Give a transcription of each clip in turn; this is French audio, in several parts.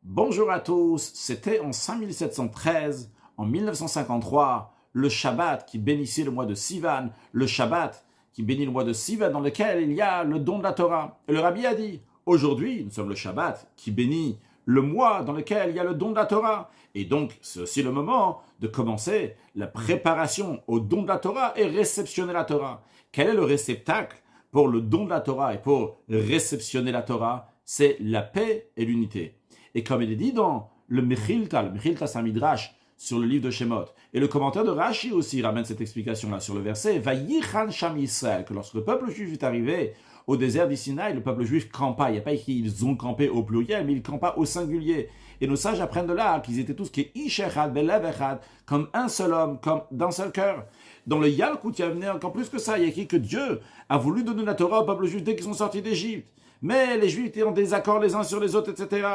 Bonjour à tous, c'était en 5713, en 1953, le Shabbat qui bénissait le mois de Sivan, le Shabbat qui bénit le mois de Sivan dans lequel il y a le don de la Torah. Et le Rabbi a dit, aujourd'hui nous sommes le Shabbat qui bénit le mois dans lequel il y a le don de la Torah. Et donc c'est aussi le moment de commencer la préparation au don de la Torah et réceptionner la Torah. Quel est le réceptacle pour le don de la Torah et pour réceptionner la Torah? C'est la paix et l'unité. Et comme il est dit dans le Mechilta c'est un midrash sur le livre de Shemot, et le commentaire de Rashi aussi ramène cette explication-là sur le verset, Vayichan Sham Yisrael, que lorsque le peuple juif est arrivé au désert du Sinaï, le peuple juif campa, il n'y a pas écrit ils ont campé au pluriel, mais ils campa au singulier. Et nos sages apprennent de là qu'ils étaient tous Ish Echad, Belev Echad, comme un seul homme, comme d'un seul cœur. Dans le Yalkut, il y a venu encore plus que ça, il y a écrit que Dieu a voulu donner la Torah au peuple juif dès qu'ils sont sortis d'Égypte. Mais les Juifs étaient en désaccord les uns sur les autres, etc.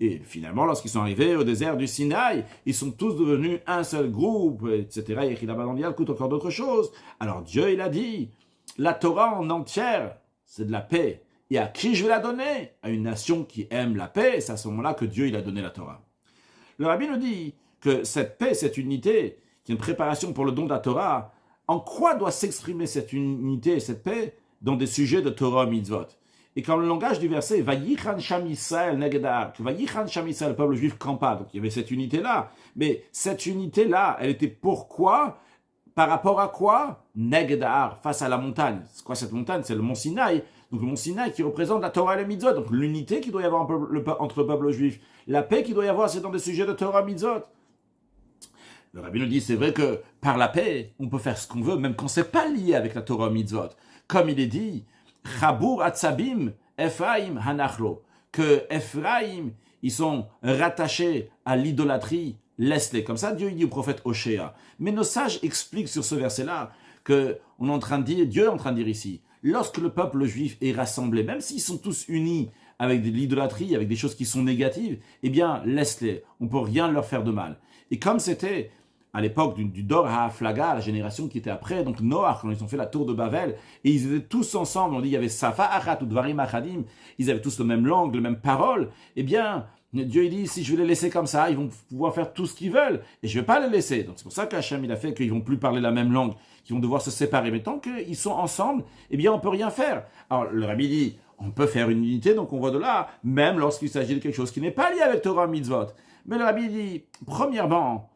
Et finalement, lorsqu'ils sont arrivés au désert du Sinaï, ils sont tous devenus un seul groupe, etc. Il y a écrit là-bas dans l'Yalkut encore d'autres choses. Alors Dieu, il a dit, la Torah en entière, c'est de la paix. Et à qui je vais la donner? À une nation qui aime la paix, et c'est à ce moment-là que Dieu, il a donné la Torah. Le Rabbi nous dit que cette paix, cette unité, qui est une préparation pour le don de la Torah, en quoi doit s'exprimer cette unité et cette paix? Dans des sujets de Torah mitzvot. Et quand le langage du verset, Vayichan Sham Yisrael Negedar, que Vayichan Sham Yisrael, le peuple juif campa, donc il y avait cette unité-là. Mais cette unité-là, elle était pourquoi? Par rapport à quoi? Negedar, face à la montagne. C'est quoi cette montagne? C'est le mont Sinaï. Donc le mont Sinaï qui représente la Torah et le mitzvot. Donc l'unité qu'il doit y avoir entre le peuple juif. La paix qu'il doit y avoir, c'est dans des sujets de Torah mitzvot. Le Rabbi nous dit, c'est vrai que par la paix, on peut faire ce qu'on veut, même quand c'est pas lié avec la Torah mitzvot. Comme il est dit, Chabour Atzabim, Ephraim Hanachlo, que Ephraim, ils sont rattachés à l'idolâtrie, laisse-les. Comme ça, Dieu dit au prophète Oshéa. Mais nos sages expliquent sur ce verset-là que on est en train de dire, Dieu est en train de dire ici, lorsque le peuple juif est rassemblé, même s'ils sont tous unis avec de l'idolâtrie, avec des choses qui sont négatives, eh bien, laisse-les. On ne peut rien leur faire de mal. Et comme c'était à l'époque du Dor HaFlaga, la génération qui était après, donc Noach, quand ils ont fait la tour de Babel, et ils étaient tous ensemble, on dit il y avait Safa Achat ou Dvarim Achadim, ils avaient tous le même langue, les mêmes paroles, eh bien, Dieu il dit, si je vais les laisser comme ça, ils vont pouvoir faire tout ce qu'ils veulent, et je ne vais pas les laisser. Donc c'est pour ça qu'Hachem il a fait qu'ils ne vont plus parler la même langue, qu'ils vont devoir se séparer. Mais tant qu'ils sont ensemble, eh bien on ne peut rien faire. Alors le Rabbi dit, on peut faire une unité, donc on voit de là, même lorsqu'il s'agit de quelque chose qui n'est pas lié avec Torah Mitzvot. Mais le Rabbi dit, premièrement,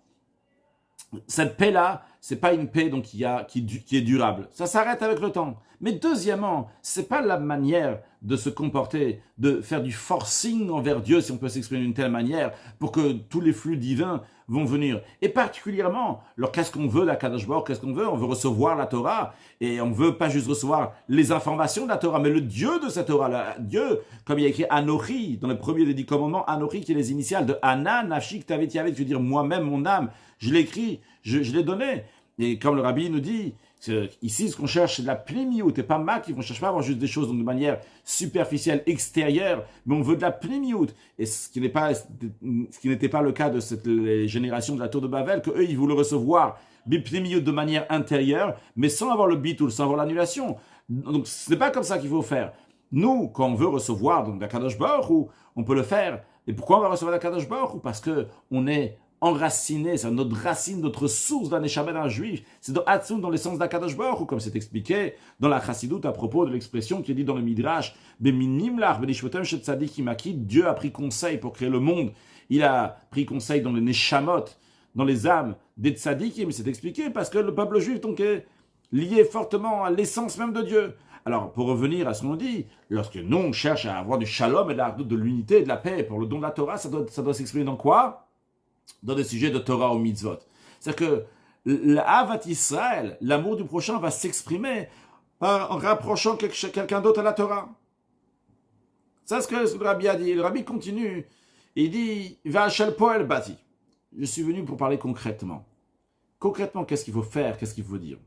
cette paix-là, c'est pas une paix donc qui est durable. Ça s'arrête avec le temps. Mais deuxièmement, c'est pas la manière de se comporter, de faire du forcing envers Dieu, si on peut s'exprimer d'une telle manière, pour que tous les flux divins vont venir. Et particulièrement, alors qu'est-ce qu'on veut d'Akadosh Baruch, qu'est-ce qu'on veut? On veut recevoir la Torah, et on veut pas juste recevoir les informations de la Torah, mais le Dieu de cette Torah, Dieu, comme il y a écrit Anochi, dans le premier des 10 commandements, Anochi qui est les initiales de Ana, Nafshik, Tavet, Yavet, je veux dire moi-même, mon âme, je l'écris, je l'ai donné. Et comme le Rabbi nous dit, ici, ce qu'on cherche, c'est de la plémiout, et pas mak, on ne cherche pas à avoir juste des choses de manière superficielle, extérieure, mais on veut de la plémiout. Et ce qui n'était pas le cas de cette génération de la tour de Babel, qu'eux, ils voulaient recevoir biplémiout de manière intérieure, mais sans avoir le bitoul, sans avoir l'annulation. Donc, ce n'est pas comme ça qu'il faut faire. Nous, quand on veut recevoir donc, la Kadosh Baruch, on peut le faire. Et pourquoi on va recevoir la Kadosh Baruch? Parce qu'on est enraciné, c'est notre racine, notre source d'un Neshama d'un juif. C'est dans Hatzum, dans l'essence d'Akadosh Baruch Hu, comme c'est expliqué dans la Chassidoute à propos de l'expression qui est dit dans le Midrash, Beminim lach benishvotem shet tzadikim akid, Dieu a pris conseil pour créer le monde. Il a pris conseil dans les Neshamot, dans les âmes des tzadikim, c'est expliqué parce que le peuple juif donc est lié fortement à l'essence même de Dieu. Alors, pour revenir à ce qu'on dit, lorsque nous on cherche à avoir du shalom et de l'unité et de la paix pour le don de la Torah, ça doit s'exprimer dans quoi? Dans des sujets de Torah ou mitzvot. C'est-à-dire que l'Avat Israël, l'amour du prochain, va s'exprimer en rapprochant quelqu'un d'autre à la Torah. C'est ce que le Rabbi a dit. Le Rabbi continue. Il dit, va shel poel bati. Je suis venu pour parler concrètement. Concrètement, qu'est-ce qu'il faut faire? Qu'est-ce qu'il faut dire?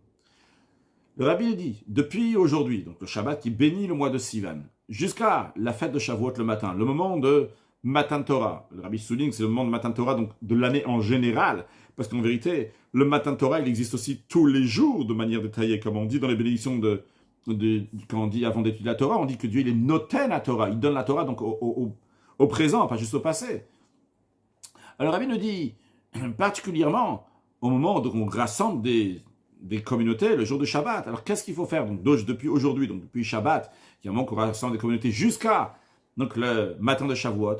Le Rabbi dit, depuis aujourd'hui, donc le Shabbat qui bénit le mois de Sivan, jusqu'à la fête de Shavuot le matin, le moment de Matan Torah. Le Rabbi souligne que c'est le moment de Matan Torah, donc de l'année en général, parce qu'en vérité, le Matan Torah, il existe aussi tous les jours de manière détaillée, comme on dit dans les bénédictions quand on dit avant d'étudier la Torah, on dit que Dieu il est noten la Torah, il donne la Torah donc au présent, pas juste au passé. Alors Rabbi nous dit, particulièrement au moment où on rassemble des communautés le jour de Shabbat. Alors qu'est-ce qu'il faut faire donc, depuis aujourd'hui, donc depuis Shabbat, qui est un moment qu'on rassemble des communautés jusqu'à donc, le matin de Shavuot.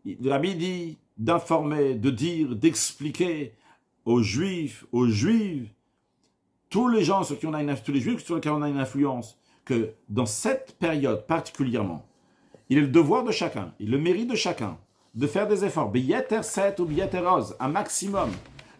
Le Rabbi dit d'informer, de dire, d'expliquer aux Juifs, tous les gens sur qui on a tous les Juifs sur lesquels on a une influence, que dans cette période particulièrement, il est le devoir de chacun, il est le mérite de chacun, de faire des efforts, Beyeter Set ou Beyeter Oz, un maximum,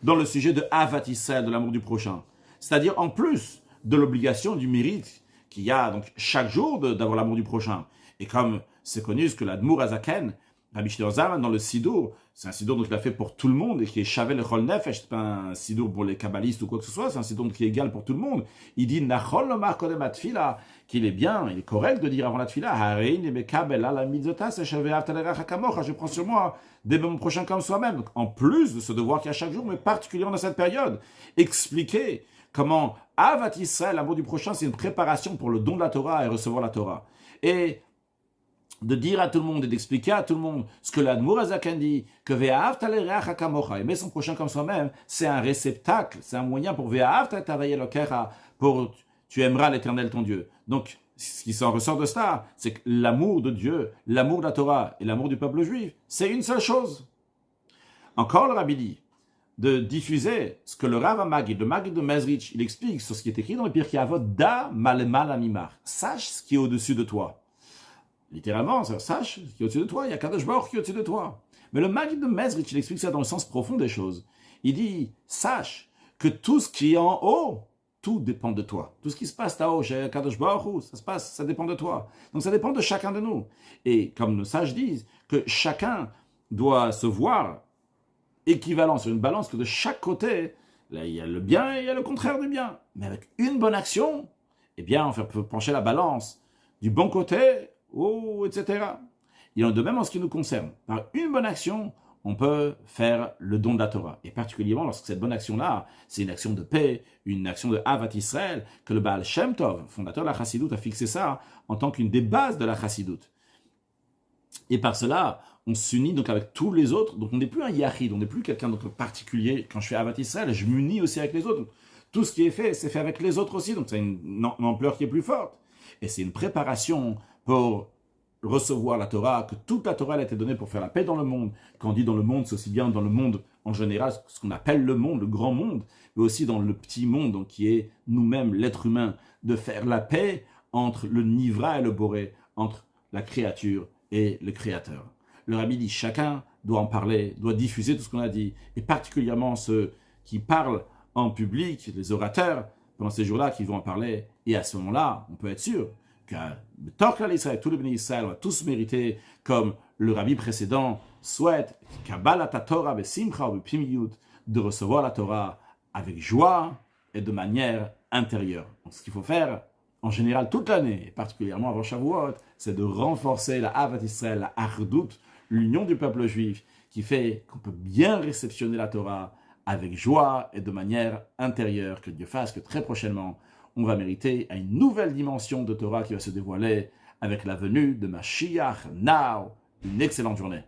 dans le sujet de Avat Israël, de l'amour du prochain. C'est-à-dire en plus de l'obligation, du mérite qu'il y a donc chaque jour d'avoir l'amour du prochain. Et comme c'est connu ce que l'Admour Azaken, Rabbi Shlomo Zalman dans le Sidour, c'est un Sidour qu'il a fait pour tout le monde et qui est Shavel Echol Nefesh, c'est pas un Sidour pour les kabbalistes ou quoi que ce soit, c'est un Sidour qui est égal pour tout le monde. Il dit Nachol Lomar Kodem Atfila, qu'il est bien, il est correct de dire avant la Tfila, Harein Mekabel Ala Mitzvotas et Shaveav Talerach Kamocha, je prends sur moi d'aimer mon prochain comme soi-même. Donc en plus de ce devoir qu'il y a chaque jour, mais particulièrement dans cette période, expliquer comment Avat Israël, l'amour du prochain, c'est une préparation pour le don de la Torah et recevoir la Torah. Et de dire à tout le monde et d'expliquer à tout le monde ce que l'Admour Azaken dit, que Ve'ahav talerach hakamocha, aimer son prochain comme soi-même, c'est un réceptacle, c'est un moyen pour Ve'ahav ta'tavayel lokecha, pour tu aimeras l'Éternel ton Dieu. Donc, ce qui s'en ressort de cela, c'est que l'amour de Dieu, l'amour de la Torah et l'amour du peuple juif, c'est une seule chose. Encore le Rabbi dit de diffuser ce que le Rav Maggid, le Maggid de Mezrich, il explique sur ce qui est écrit dans le Pirkei Avot, Da Malemal Amimar, sache ce qui est au-dessus de toi. Littéralement, sache ce qui est au-dessus de toi, il y a Kadosh Baruch qui est au-dessus de toi. Mais le Maggid de Mezrich, il explique ça dans le sens profond des choses. Il dit, sache que tout ce qui est en haut, tout dépend de toi. Tout ce qui se passe là-haut, chez Kadosh Baruch, ça dépend de toi. Donc ça dépend de chacun de nous. Et comme nos sages disent, que chacun doit se voir équivalent sur une balance, que de chaque côté, là, il y a le bien et il y a le contraire du bien. Mais avec une bonne action, eh bien, on peut pencher la balance du bon côté, etc. Il en est de même en ce qui nous concerne. Par une bonne action, on peut faire le don de la Torah. Et particulièrement lorsque cette bonne action-là, c'est une action de paix, une action de Avat Israël, que le Baal Shem Tov, fondateur de la Chassidoute, a fixé ça en tant qu'une des bases de la Chassidoute. Et par cela, on s'unit donc avec tous les autres. Donc on n'est plus un Yahid, on n'est plus quelqu'un de particulier. Quand je fais Avat Israël, je m'unis aussi avec les autres. Donc, tout ce qui est fait, c'est fait avec les autres aussi. Donc c'est une ampleur qui est plus forte. Et c'est une préparation pour recevoir la Torah, que toute la Torah elle a été donnée pour faire la paix dans le monde. Quand on dit dans le monde, c'est aussi bien dans le monde en général, ce qu'on appelle le monde, le grand monde, mais aussi dans le petit monde, donc qui est nous-mêmes, l'être humain, de faire la paix entre le Nivra et le Boré, entre la créature et le Créateur. Le Rabbi dit, chacun doit en parler, doit diffuser tout ce qu'on a dit, et particulièrement ceux qui parlent en public, les orateurs, pendant ces jours-là, qui vont en parler, et à ce moment-là, on peut être sûr que tous les bénis Israël vont tous mériter, comme le rabbi précédent souhaite, de recevoir la Torah avec joie et de manière intérieure. Donc, ce qu'il faut faire, en général, toute l'année, et particulièrement avant Shavuot, c'est de renforcer la Avat Israël, la Ardout, l'union du peuple juif, qui fait qu'on peut bien réceptionner la Torah avec joie et de manière intérieure. Que Dieu fasse que très prochainement, on va mériter à une nouvelle dimension de Torah qui va se dévoiler avec la venue de Mashiach Now. Une excellente journée.